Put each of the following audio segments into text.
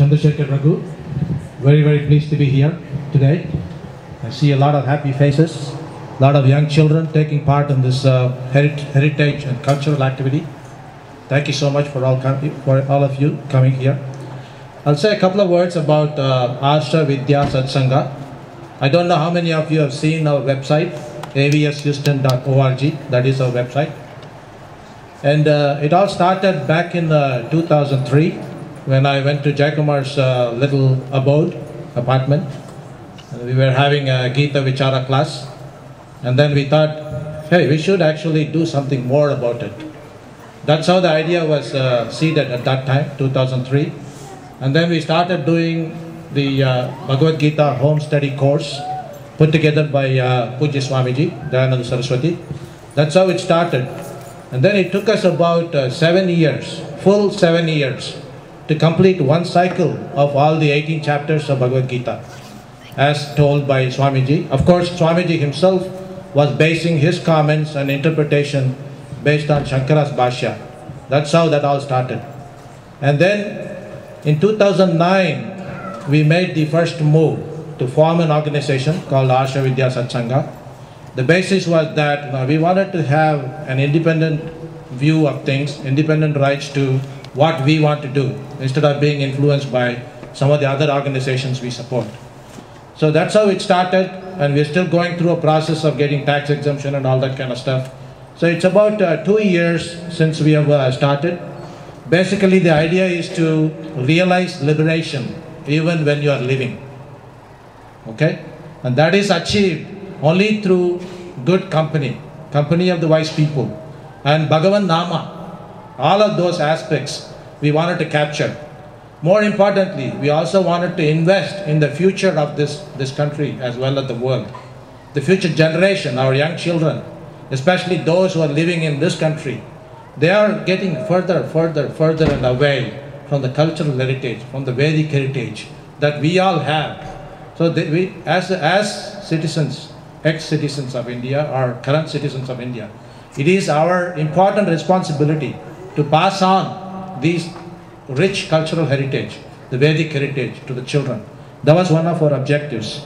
Chandrasekhar Raghu. Very, very pleased to be here today. I see a lot of happy faces, a lot of young children taking part in this heritage and cultural activity. Thank you so much for all of you coming here. I'll say a couple of words about Asha Vidya Satsanga. I don't know how many of you have seen our website, avshouston.org. That is our website. And it all started back in 2003 when I went to Jayakumar's little apartment. And we were having a Gita Vichara class. And then we thought, hey, we should actually do something more about it. That's how the idea was seeded at that time, 2003. And then we started doing the Bhagavad Gita home study course put together by Pujya Swamiji, Dayananda Saraswati. That's how it started. And then it took us about 7 years, full 7 years, to complete one cycle of all the 18 chapters of Bhagavad Gita, as told by Swamiji. Of course, Swamiji himself was basing his comments and interpretation based on Shankara's Bhashya. That's how that all started. And then in 2009, we made the first move to form an organization called Asha Vidya Satsanga. The basis was that we wanted to have an independent view of things, independent rights to what we want to do, instead of being influenced by some of the other organizations we support. So that's how it started, and we're still going through a process of getting tax exemption and all that kind of stuff. So it's about 2 years since we have started. Basically, the idea is to realize liberation even when you are living. Okay? And that is achieved only through good company of the wise people, and Bhagavan Nama. All of those aspects we wanted to capture. More importantly, we also wanted to invest in the future of this country as well as the world. The future generation, our young children, especially those who are living in this country, they are getting further and away from the cultural heritage, from the Vedic heritage that we all have. So we, as citizens, ex-citizens of India or current citizens of India, it is our important responsibility to pass on these rich cultural heritage, the Vedic heritage, to the children. That was one of our objectives.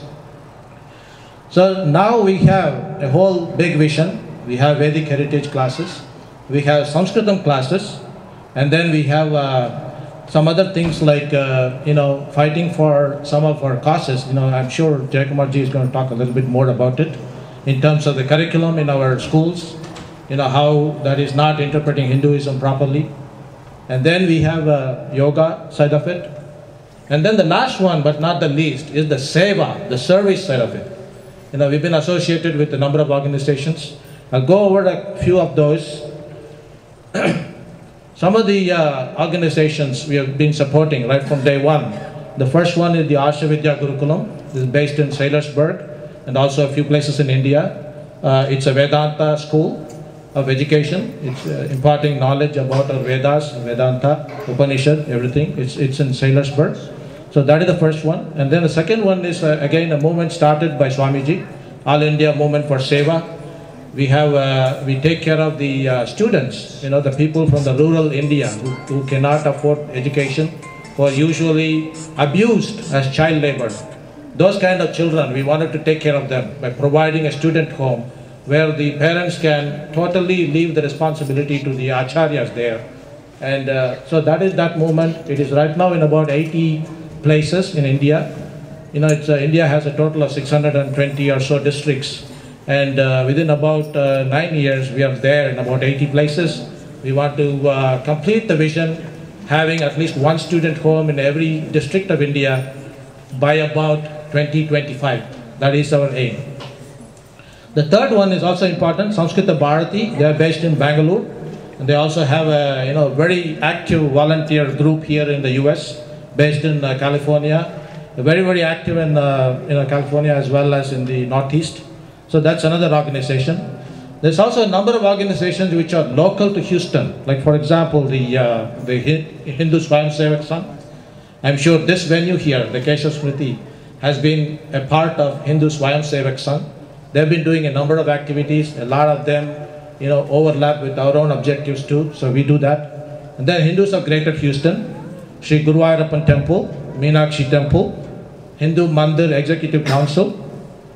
So now we have a whole big vision. We have Vedic heritage classes, we have Sanskritam classes, and then we have some other things like fighting for some of our causes. I'm sure Jayakumarji is going to talk a little bit more about it in terms of the curriculum in our schools, how that is not interpreting Hinduism properly. And then we have yoga side of it. And then the last one, but not the least, is the seva, the service side of it. We've been associated with a number of organizations. I'll go over a few of those. Some of the organizations we have been supporting right from day one. The first one is the Asha Vidya Gurukulam. This is based in Sailasburg and also a few places in India. It's a Vedanta school of education. It's imparting knowledge about our Vedas, Vedanta, Upanishad, everything. It's in Sailasburg. So that is the first one. And then the second one is again a movement started by Swamiji, All India Movement for Seva. We take care of the students, the people from the rural India who cannot afford education, who are usually abused as child labor. Those kind of children, we wanted to take care of them by providing a student home where the parents can totally leave the responsibility to the acharyas there. And so that is that movement. It is right now in about 80 places in India. India has a total of 620 or so districts. And within about 9 years, we are there in about 80 places. We want to complete the vision, having at least one student home in every district of India by about 2025. That is our aim. The third one is also important, Samskrita Bharati. They are based in Bangalore. And they also have a very active volunteer group here in the US, based in California. They're very, very active in California as well as in the Northeast. So that's another organization. There's also a number of organizations which are local to Houston. Like for example, the Hindu Swayamsevak Sangh. I'm sure this venue here, the Keshav Smriti, has been a part of Hindu Swayamsevak Sangh. They've been doing a number of activities. A lot of them, overlap with our own objectives too. So we do that. And then Hindus of Greater Houston, Sri Guruvayurappan Temple, Meenakshi Temple, Hindu Mandir Executive Council,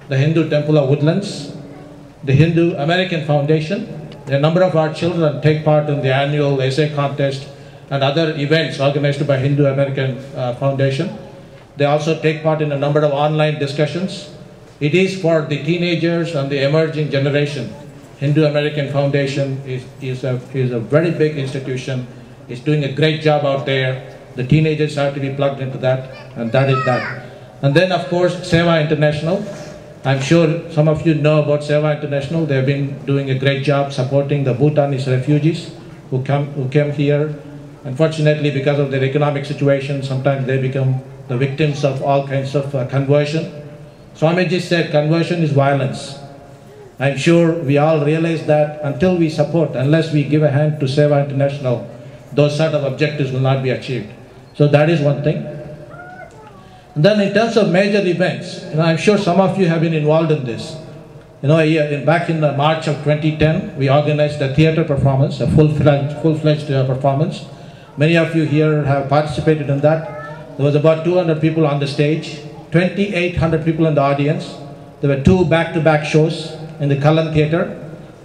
the Hindu Temple of Woodlands, the Hindu American Foundation. A number of our children take part in the annual essay contest and other events organized by Hindu American Foundation. They also take part in a number of online discussions. It is for the teenagers and the emerging generation. Hindu American Foundation is a very big institution. It's doing a great job out there. The teenagers have to be plugged into that, and that is that. And then, of course, Seva International. I'm sure some of you know about Seva International. They've been doing a great job supporting the Bhutanese refugees who came here. Unfortunately, because of their economic situation, sometimes they become the victims of all kinds of conversion. Swamiji said conversion is violence. I'm sure we all realize that until we support, unless we give a hand to Seva International, those sort of objectives will not be achieved. So that is one thing. And then in terms of major events, I'm sure some of you have been involved in this. Back in March of 2010, we organized a theater performance, a full-fledged performance. Many of you here have participated in that. There was about 200 people on the stage, 2,800 people in the audience. There were 2 back-to-back shows in the Kallan Theatre.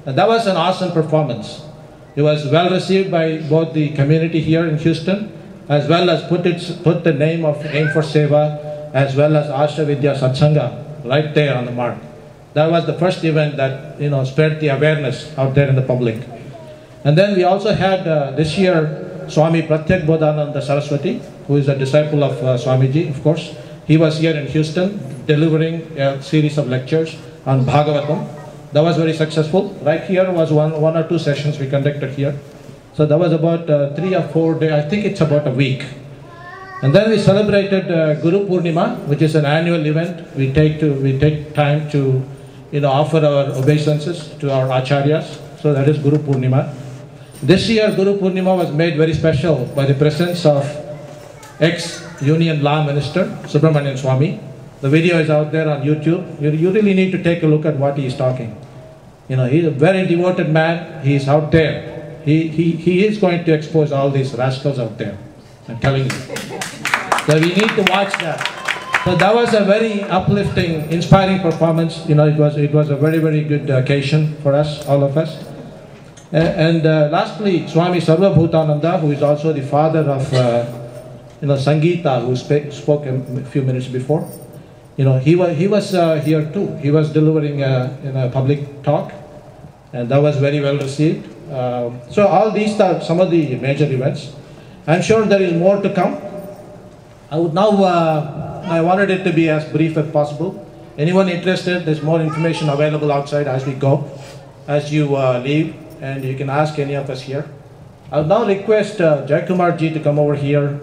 And that was an awesome performance. It was well received by both the community here in Houston, as well as put the name of Aim for Seva, as well as Asha Vidya Satsanga right there on the mark. That was the first event that spread the awareness out there in the public. And then we also had this year Swami Pratyek Bodhananda Saraswati, who is a disciple of Swamiji, of course. He was here in Houston delivering a series of lectures on Bhagavatam. That was very successful. Right here was one or two sessions we conducted here. So that was about 3 or 4 days, I think it's about a week. And then we celebrated Guru Purnima, which is an annual event. We take time to offer our obeisances to our acharyas. So that is Guru Purnima. This year Guru Purnima was made very special by the presence of ex-Union Law Minister Subramanian Swamy. The video is out there on YouTube. You really need to take a look at what he is talking. He's a very devoted man. He's out there. He is going to expose all these rascals out there. I'm telling you. So we need to watch that. So that was a very uplifting, inspiring performance. It was a very, very good occasion for us, all of us. And lastly, Swami Sarva Bhutananda, who is also the father of Sangeeta, who spoke a few minutes before. He was here too. He was delivering a public talk, and that was very well received. So all these are some of the major events. I'm sure there is more to come. I would now, I wanted it to be as brief as possible. Anyone interested, there's more information available outside as we go, as you leave, and you can ask any of us here. I would now request Jaikumar ji to come over here,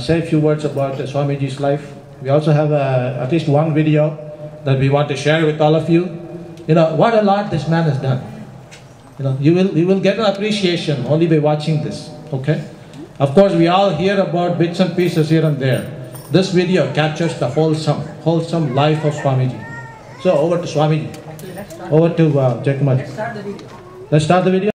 say a few words about Swamiji's life. We also have at least one video that we want to share with all of you. What a lot this man has done. You will get an appreciation only by watching this, okay? Of course, we all hear about bits and pieces here and there. This video captures the wholesome life of Swamiji. So over to Swamiji. Over to Jaikumar. Let's start the video.